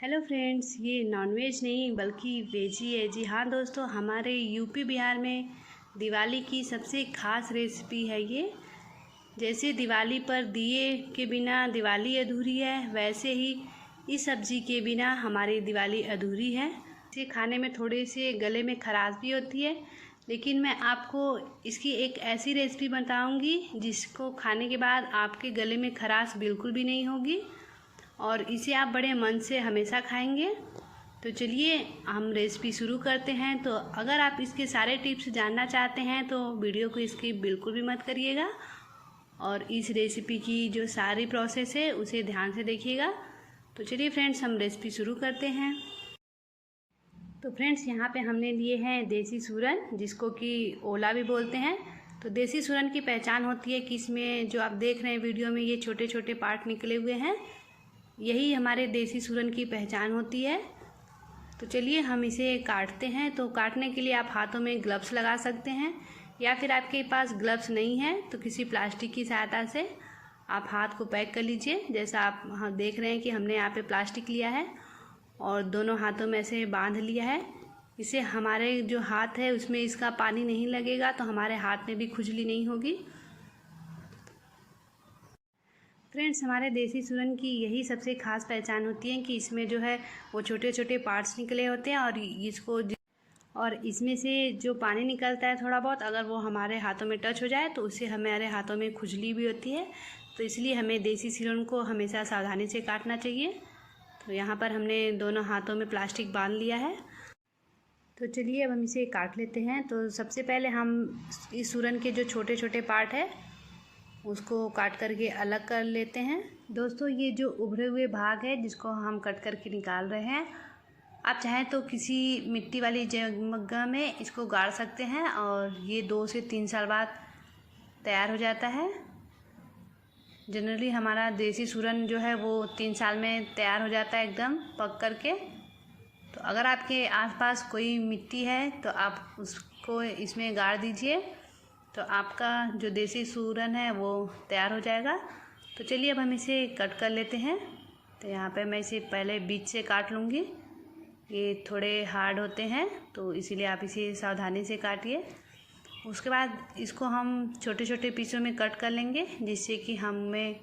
Hello friends, ये nonveg नहीं बल्कि वेज ही है। जी हाँ दोस्तों, हमारे यूपी बिहार में दिवाली की सबसे ख़ास रेसिपी है ये। जैसे दिवाली पर दिए के बिना दिवाली अधूरी है, वैसे ही इस सब्ज़ी के बिना हमारी दिवाली अधूरी है। इसे खाने में थोड़े से गले में खराश भी होती है, लेकिन मैं आपको इसकी एक ऐसी रेसिपी बताऊंगी जिसको खाने के बाद आपके गले में खराश बिल्कुल भी नहीं होगी और इसे आप बड़े मन से हमेशा खाएंगे। तो चलिए हम रेसिपी शुरू करते हैं। तो अगर आप इसके सारे टिप्स जानना चाहते हैं तो वीडियो को स्किप बिल्कुल भी मत करिएगा और इस रेसिपी की जो सारी प्रोसेस है उसे ध्यान से देखिएगा। तो चलिए फ्रेंड्स, हम रेसिपी शुरू करते हैं। तो फ्रेंड्स, यहाँ पे हमने लिए हैं देसी सूरन, जिसको कि ओला भी बोलते हैं। तो देसी सूरन की पहचान होती है कि इसमें जो आप देख रहे हैं वीडियो में, ये छोटे छोटे पार्ट निकले हुए हैं, यही हमारे देसी सूरन की पहचान होती है। तो चलिए हम इसे काटते हैं। तो काटने के लिए आप हाथों में ग्लव्स लगा सकते हैं, या फिर आपके पास ग्लव्स नहीं है तो किसी प्लास्टिक की सहायता से आप हाथ को पैक कर लीजिए। जैसा आप देख रहे हैं कि हमने यहाँ पे प्लास्टिक लिया है और दोनों हाथों में ऐसे बांध लिया है। इससे हमारे जो हाथ है उसमें इसका पानी नहीं लगेगा, तो हमारे हाथ में भी खुजली नहीं होगी। फ्रेंड्स, हमारे देसी सूरन की यही सबसे ख़ास पहचान होती है कि इसमें जो है वो छोटे छोटे पार्ट्स निकले होते हैं और इसमें से जो पानी निकलता है थोड़ा बहुत, अगर वो हमारे हाथों में टच हो जाए तो उससे हमारे हाथों में खुजली भी होती है। तो इसलिए हमें देसी सूरन को हमेशा सावधानी से काटना चाहिए। तो यहाँ पर हमने दोनों हाथों में प्लास्टिक बांध लिया है। तो चलिए अब हम इसे काट लेते हैं। तो सबसे पहले हम इस सूरन के जो छोटे छोटे पार्ट है उसको काट करके अलग कर लेते हैं। दोस्तों, ये जो उभरे हुए भाग है जिसको हम कट करके निकाल रहे हैं, आप चाहें तो किसी मिट्टी वाली जगह में इसको गाड़ सकते हैं और ये 2 से 3 साल बाद तैयार हो जाता है। जनरली हमारा देसी सूरन जो है वो 3 साल में तैयार हो जाता है एकदम पक करके। तो अगर आपके आसपास कोई मिट्टी है तो आप उसको इसमें गाड़ दीजिए, तो आपका जो देसी सूरन है वो तैयार हो जाएगा। तो चलिए अब हम इसे कट कर लेते हैं। तो यहाँ पे मैं इसे पहले बीच से काट लूँगी। ये थोड़े हार्ड होते हैं तो इसीलिए आप इसे सावधानी से काटिए। उसके बाद इसको हम छोटे छोटे पीसों में कट कर लेंगे, जिससे कि हमें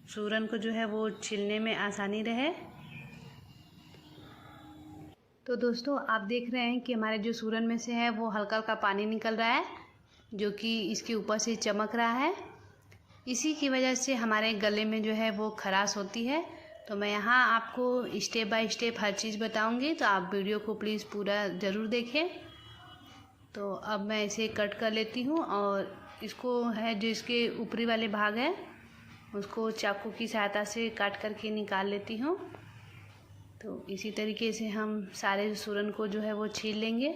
सूरन को जो है वो छीलने में आसानी रहे। तो दोस्तों, आप देख रहे हैं कि हमारे जो सूरन में से है वो हल्का हल्का पानी निकल रहा है, जो कि इसके ऊपर से चमक रहा है। इसी की वजह से हमारे गले में जो है वो खराश होती है। तो मैं यहाँ आपको स्टेप बाय स्टेप हर चीज़ बताऊंगी, तो आप वीडियो को प्लीज़ पूरा ज़रूर देखें। तो अब मैं इसे कट कर लेती हूँ और इसको है जो इसके ऊपरी वाले भाग है उसको चाकू की सहायता से काट करके निकाल लेती हूँ। तो इसी तरीके से हम सारे सूरन को जो है वो छील लेंगे।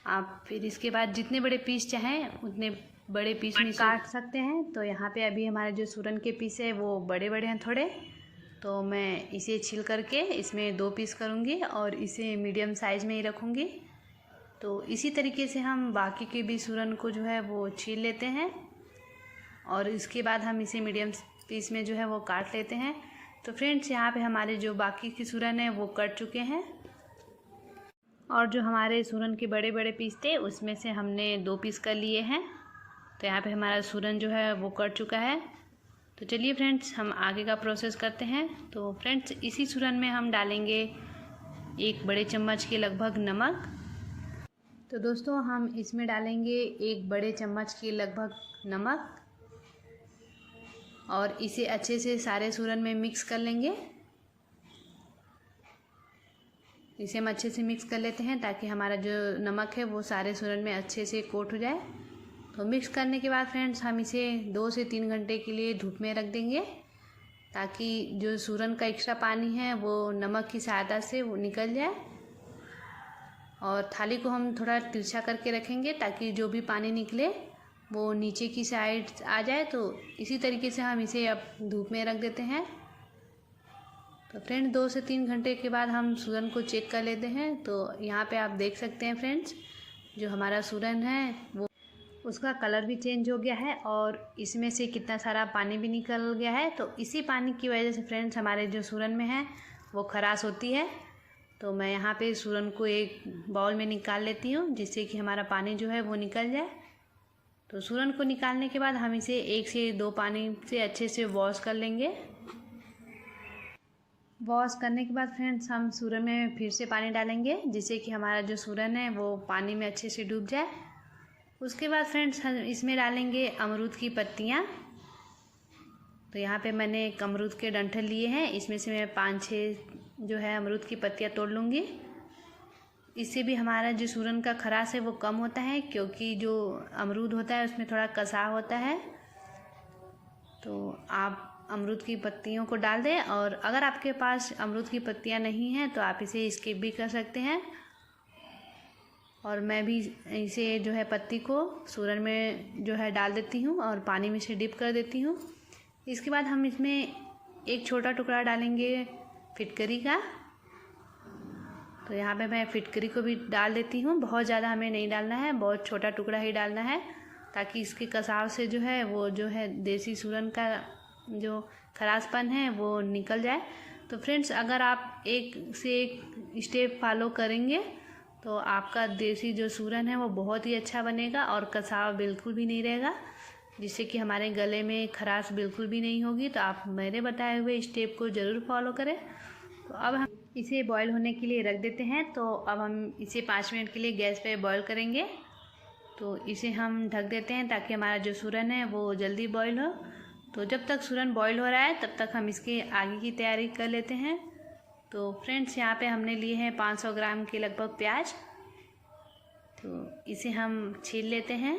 आप फिर इसके बाद जितने बड़े पीस चाहें उतने बड़े पीस में काट सकते हैं। तो यहाँ पे अभी हमारे जो सूरन के पीस है वो बड़े बड़े हैं थोड़े, तो मैं इसे छील करके इसमें 2 पीस करूँगी और इसे मीडियम साइज़ में ही रखूँगी। तो इसी तरीके से हम बाकी के भी सूरन को जो है वो छील लेते हैं और इसके बाद हम इसे मीडियम पीस में जो है वो काट लेते हैं। तो फ्रेंड्स, यहाँ पे हमारे जो बाकी के सूरन है वो कट चुके हैं और जो हमारे सूरन के बड़े बड़े पीस थे उसमें से हमने 2 पीस कर लिए हैं। तो यहाँ पे हमारा सूरन जो है वो कट चुका है। तो चलिए फ्रेंड्स, हम आगे का प्रोसेस करते हैं। तो फ्रेंड्स, इसी सूरन में हम डालेंगे 1 बड़े चम्मच के लगभग नमक। तो दोस्तों, हम इसमें डालेंगे 1 बड़े चम्मच के लगभग नमक और इसे अच्छे से सारे सूरन में मिक्स कर लेंगे। इसे हम अच्छे से मिक्स कर लेते हैं ताकि हमारा जो नमक है वो सारे सूरन में अच्छे से कोट हो जाए। तो मिक्स करने के बाद फ्रेंड्स, हम इसे 2 से 3 घंटे के लिए धूप में रख देंगे, ताकि जो सूरन का एक्स्ट्रा पानी है वो नमक की सहायता से वो निकल जाए। और थाली को हम थोड़ा तिरछा करके रखेंगे ताकि जो भी पानी निकले वो नीचे की साइड आ जाए। तो इसी तरीके से हम इसे अब धूप में रख देते हैं। तो फ्रेंड्स, 2 से 3 घंटे के बाद हम सूरन को चेक कर लेते हैं। तो यहाँ पे आप देख सकते हैं फ्रेंड्स, जो हमारा सूरन है वो उसका कलर भी चेंज हो गया है और इसमें से कितना सारा पानी भी निकल गया है। तो इसी पानी की वजह से फ्रेंड्स, हमारे जो सूरन में है वो खराश होती है। तो मैं यहाँ पे सूरन को एक बाउल में निकाल लेती हूँ, जिससे कि हमारा पानी जो है वो निकल जाए। तो सूरन को निकालने के बाद हम इसे 1 से 2 पानी से अच्छे से वॉश कर लेंगे। वॉश करने के बाद फ्रेंड्स हम सूरन में फिर से पानी डालेंगे, जिससे कि हमारा जो सूरन है वो पानी में अच्छे से डूब जाए। उसके बाद फ्रेंड्स हम इसमें डालेंगे अमरूद की पत्तियाँ। तो यहाँ पे मैंने एक अमरूद के डंठल लिए हैं, इसमें से मैं 5-6 जो है अमरूद की पत्तियाँ तोड़ लूँगी। इससे भी हमारा जो सूरन का खराश है वो कम होता है, क्योंकि जो अमरूद होता है उसमें थोड़ा कसा होता है। तो आप अमरूद की पत्तियों को डाल दें, और अगर आपके पास अमरूद की पत्तियाँ नहीं हैं तो आप इसे स्किप भी कर सकते हैं। और मैं भी इसे जो है पत्ती को सूरन में जो है डाल देती हूँ और पानी में से डिप कर देती हूँ। इसके बाद हम इसमें एक छोटा टुकड़ा डालेंगे फिटकरी का। तो यहाँ पे मैं फिटकरी को भी डाल देती हूँ। बहुत ज़्यादा हमें नहीं डालना है, बहुत छोटा टुकड़ा ही डालना है, ताकि इसके कसाव से जो है वो जो है देसी सूरन का जो खराशपन है वो निकल जाए। तो फ्रेंड्स अगर आप एक से एक स्टेप फॉलो करेंगे तो आपका देसी जो सूरन है वो बहुत ही अच्छा बनेगा और कसाव बिल्कुल भी नहीं रहेगा, जिससे कि हमारे गले में खराश बिल्कुल भी नहीं होगी। तो आप मेरे बताए हुए स्टेप को ज़रूर फॉलो करें। तो अब हम इसे बॉईल होने के लिए रख देते हैं। तो अब हम इसे 5 मिनट के लिए गैस पे बॉईल करेंगे। तो इसे हम ढक देते हैं ताकि हमारा जो सूरन है वो जल्दी बॉईल हो। तो जब तक सूरन बॉईल हो रहा है तब तक हम इसके आगे की तैयारी कर लेते हैं। तो फ्रेंड्स यहाँ पे हमने लिए हैं 500 ग्राम के लगभग प्याज। तो इसे हम छील लेते हैं।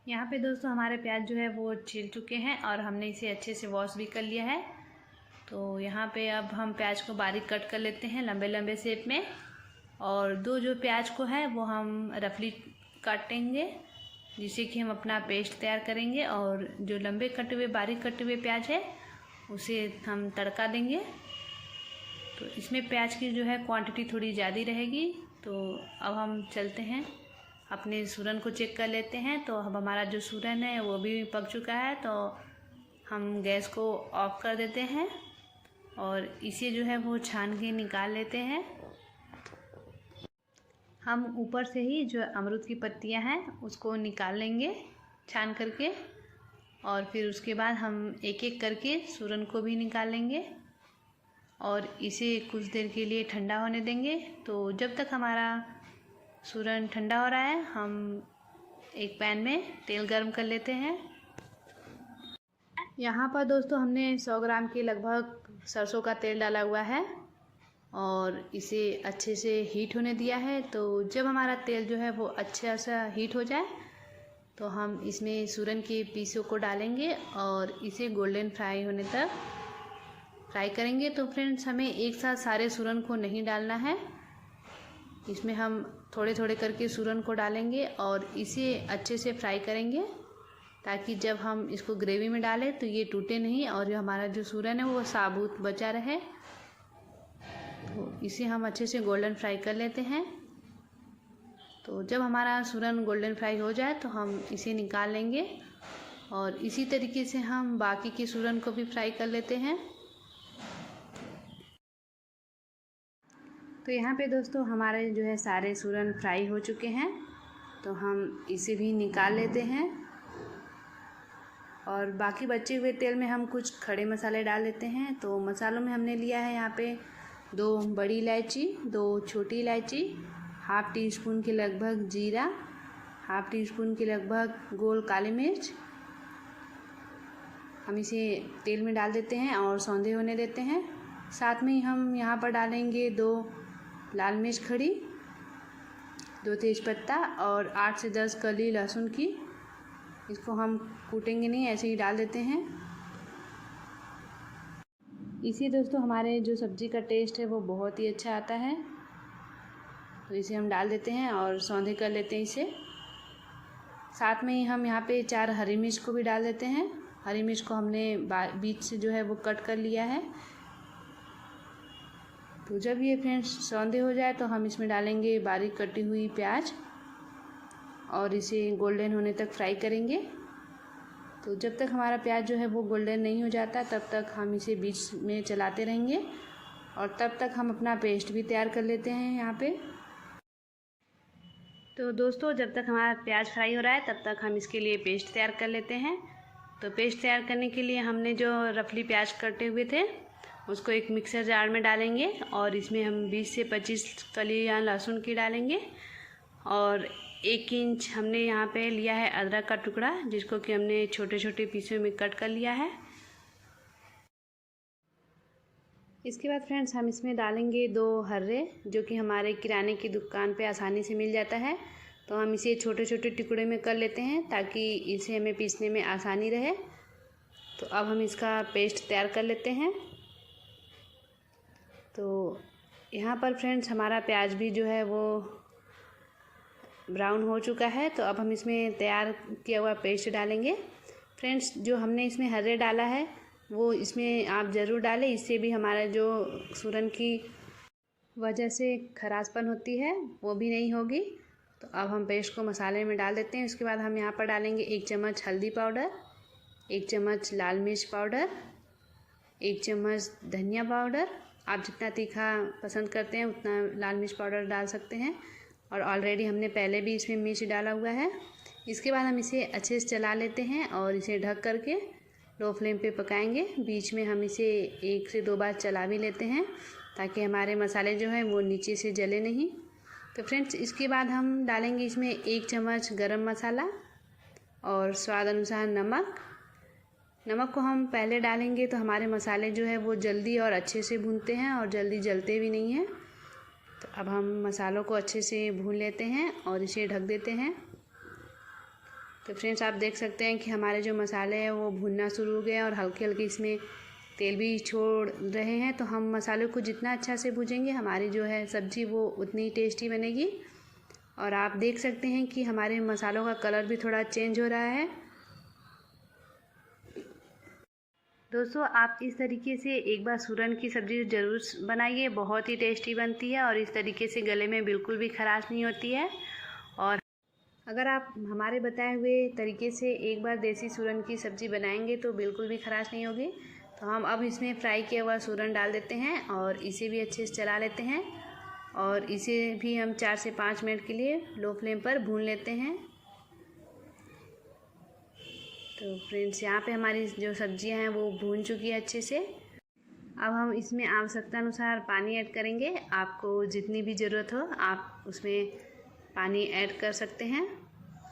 यहाँ पे दोस्तों हमारे प्याज जो है वो छील चुके हैं और हमने इसे अच्छे से वॉश भी कर लिया है। तो यहाँ पे अब हम प्याज को बारीक कट कर लेते हैं लंबे लंबे शेप में, और दो जो प्याज को है वो हम रफली काटेंगे, जिससे कि हम अपना पेस्ट तैयार करेंगे। और जो लंबे कटे हुए बारीक कटे हुए प्याज है उसे हम तड़का देंगे। तो इसमें प्याज की जो है क्वांटिटी थोड़ी ज़्यादा रहेगी। तो अब हम चलते हैं अपने सूरन को चेक कर लेते हैं। तो अब हमारा जो सूरन है वो भी पक चुका है। तो हम गैस को ऑफ कर देते हैं और इसे जो है वो छान के निकाल लेते हैं। हम ऊपर से ही जो अमरूद की पत्तियां हैं उसको निकाल लेंगे छान करके, और फिर उसके बाद हम एक एक करके सूरन को भी निकाल लेंगे और इसे कुछ देर के लिए ठंडा होने देंगे। तो जब तक हमारा सूरन ठंडा हो रहा है हम एक पैन में तेल गरम कर लेते हैं। यहाँ पर दोस्तों हमने 100 ग्राम के लगभग सरसों का तेल डाला हुआ है और इसे अच्छे से हीट होने दिया है। तो जब हमारा तेल जो है वो अच्छा सा हीट हो जाए तो हम इसमें सूरन के पीसों को डालेंगे और इसे गोल्डन फ्राई होने तक फ्राई करेंगे। तो फ्रेंड्स हमें एक साथ सारे सूरन को नहीं डालना है, इसमें हम थोड़े थोड़े करके सूरन को डालेंगे और इसे अच्छे से फ्राई करेंगे, ताकि जब हम इसको ग्रेवी में डालें तो ये टूटे नहीं और जो हमारा जो सूरन है वो साबुत बचा रहे। तो इसे हम अच्छे से गोल्डन फ्राई कर लेते हैं। तो जब हमारा सूरन गोल्डन फ्राई हो जाए तो हम इसे निकाल लेंगे और इसी तरीके से हम बाकी के सूरन को भी फ्राई कर लेते हैं। तो यहाँ पे दोस्तों हमारे जो है सारे सूरन फ्राई हो चुके हैं। तो हम इसे भी निकाल लेते हैं और बाकी बचे हुए तेल में हम कुछ खड़े मसाले डाल देते हैं। तो मसालों में हमने लिया है यहाँ पे 2 बड़ी इलायची, 2 छोटी इलायची, हाफ़ टी स्पून के लगभग जीरा, हाफ़ टी स्पून के लगभग गोल काली मिर्च। हम इसे तेल में डाल देते हैं और सौंधे होने देते हैं। साथ में ही हम यहाँ पर डालेंगे 2 लाल मिर्च खड़ी, 2 तेज़पत्ता और 8 से 10 कली लहसुन की। इसको हम कूटेंगे नहीं, ऐसे ही डाल देते हैं। इसी दोस्तों हमारे जो सब्ज़ी का टेस्ट है वो बहुत ही अच्छा आता है। तो इसे हम डाल देते हैं और सौंधे कर लेते हैं इसे। साथ में ही हम यहाँ पे 4 हरी मिर्च को भी डाल देते हैं। हरी मिर्च को हमने बीच से जो है वो कट कर लिया है। तो जब ये फ्रेंड्स सौंधे हो जाए तो हम इसमें डालेंगे बारीक कटी हुई प्याज और इसे गोल्डन होने तक फ्राई करेंगे। तो जब तक हमारा प्याज जो है वो गोल्डन नहीं हो जाता तब तक हम इसे बीच में चलाते रहेंगे और तब तक हम अपना पेस्ट भी तैयार कर लेते हैं यहाँ पे। तो दोस्तों जब तक हमारा प्याज फ्राई हो रहा है तब तक हम इसके लिए पेस्ट तैयार कर लेते हैं। तो पेस्ट तैयार करने के लिए हमने जो रफली प्याज कटे हुए थे उसको एक मिक्सर जार में डालेंगे और इसमें हम 20 से 25 कलियां लहसुन की डालेंगे और 1 इंच हमने यहाँ पे लिया है अदरक का टुकड़ा, जिसको कि हमने छोटे छोटे पीसों में कट कर लिया है। इसके बाद फ्रेंड्स हम इसमें डालेंगे 2 हर्रे, जो कि हमारे किराने की दुकान पे आसानी से मिल जाता है। तो हम इसे छोटे छोटे टुकड़े में कर लेते हैं ताकि इसे हमें पीसने में आसानी रहे। तो अब हम इसका पेस्ट तैयार कर लेते हैं। तो यहाँ पर फ्रेंड्स हमारा प्याज भी जो है वो ब्राउन हो चुका है। तो अब हम इसमें तैयार किया हुआ पेस्ट डालेंगे। फ्रेंड्स जो हमने इसमें हर्रे डाला है वो इसमें आप ज़रूर डालें, इससे भी हमारा जो सूरन की वजह से खराशपन होती है वो भी नहीं होगी। तो अब हम पेस्ट को मसाले में डाल देते हैं। उसके बाद हम यहाँ पर डालेंगे 1 चम्मच हल्दी पाउडर, 1 चम्मच लाल मिर्च पाउडर, 1 चम्मच धनिया पाउडर। आप जितना तीखा पसंद करते हैं उतना लाल मिर्च पाउडर डाल सकते हैं और ऑलरेडी हमने पहले भी इसमें मिर्च डाला हुआ है। इसके बाद हम इसे अच्छे से चला लेते हैं और इसे ढक करके लो फ्लेम पे पकाएंगे। बीच में हम इसे 1 से 2 बार चला भी लेते हैं ताकि हमारे मसाले जो हैं वो नीचे से जले नहीं। तो फ्रेंड्स इसके बाद हम डालेंगे इसमें 1 चम्मच गरम मसाला और स्वाद अनुसार नमक। नमक को हम पहले डालेंगे तो हमारे मसाले जो है वो जल्दी और अच्छे से भूनते हैं और जल्दी जलते भी नहीं हैं। तो अब हम मसालों को अच्छे से भून लेते हैं और इसे ढक देते हैं। तो फ्रेंड्स आप देख सकते हैं कि हमारे जो मसाले हैं वो भुनना शुरू हो गए हैं और हल्के हल्के इसमें तेल भी छोड़ रहे हैं। तो हम मसालों को जितना अच्छा से भूजेंगे हमारी जो है सब्ज़ी वो उतनी टेस्टी बनेगी। और आप देख सकते हैं कि हमारे मसालों का कलर भी थोड़ा चेंज हो रहा है। दोस्तों आप इस तरीके से एक बार सूरन की सब्ज़ी ज़रूर बनाइए, बहुत ही टेस्टी बनती है और इस तरीके से गले में बिल्कुल भी खराश नहीं होती है। और अगर आप हमारे बताए हुए तरीके से एक बार देसी सूरन की सब्ज़ी बनाएंगे तो बिल्कुल भी खराश नहीं होगी। तो हम अब इसमें फ्राई किया हुआ सूरन डाल देते हैं और इसे भी अच्छे से चला लेते हैं और इसे भी हम 4 से 5 मिनट के लिए लो फ्लेम पर भून लेते हैं। तो फ्रेंड्स यहाँ पे हमारी जो सब्जियां हैं वो भून चुकी है अच्छे से। अब हम इसमें आवश्यकता अनुसार पानी ऐड करेंगे। आपको जितनी भी ज़रूरत हो आप उसमें पानी ऐड कर सकते हैं।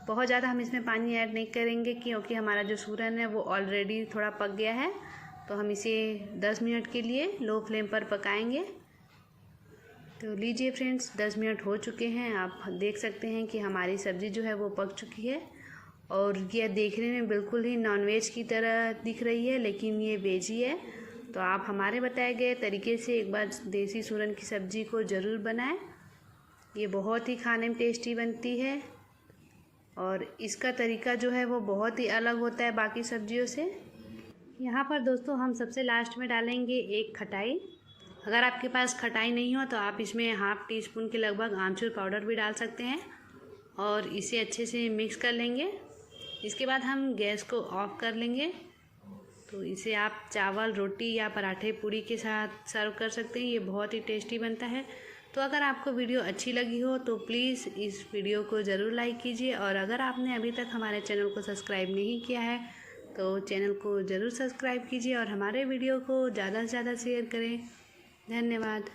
बहुत ज़्यादा हम इसमें पानी ऐड नहीं करेंगे क्योंकि हमारा जो सूरन है वो ऑलरेडी थोड़ा पक गया है। तो हम इसे 10 मिनट के लिए लो फ्लेम पर पकाएंगे। तो लीजिए फ्रेंड्स 10 मिनट हो चुके हैं। आप देख सकते हैं कि हमारी सब्ज़ी जो है वो पक चुकी है और ये देखने में बिल्कुल ही नॉनवेज की तरह दिख रही है, लेकिन ये वेज ही है। तो आप हमारे बताए गए तरीके से एक बार देसी सूरन की सब्ज़ी को ज़रूर बनाएं। ये बहुत ही खाने में टेस्टी बनती है और इसका तरीका जो है वो बहुत ही अलग होता है बाकी सब्जियों से। यहाँ पर दोस्तों हम सबसे लास्ट में डालेंगे 1 खटाई। अगर आपके पास खटाई नहीं हो तो आप इसमें ½ टीस्पून के लगभग आमचूर पाउडर भी डाल सकते हैं और इसे अच्छे से मिक्स कर लेंगे। इसके बाद हम गैस को ऑफ कर लेंगे। तो इसे आप चावल, रोटी या पराठे, पूरी के साथ सर्व कर सकते हैं। ये बहुत ही टेस्टी बनता है। तो अगर आपको वीडियो अच्छी लगी हो तो प्लीज़ इस वीडियो को ज़रूर लाइक कीजिए और अगर आपने अभी तक हमारे चैनल को सब्सक्राइब नहीं किया है तो चैनल को ज़रूर सब्सक्राइब कीजिए और हमारे वीडियो को ज़्यादा से ज़्यादा शेयर करें। धन्यवाद।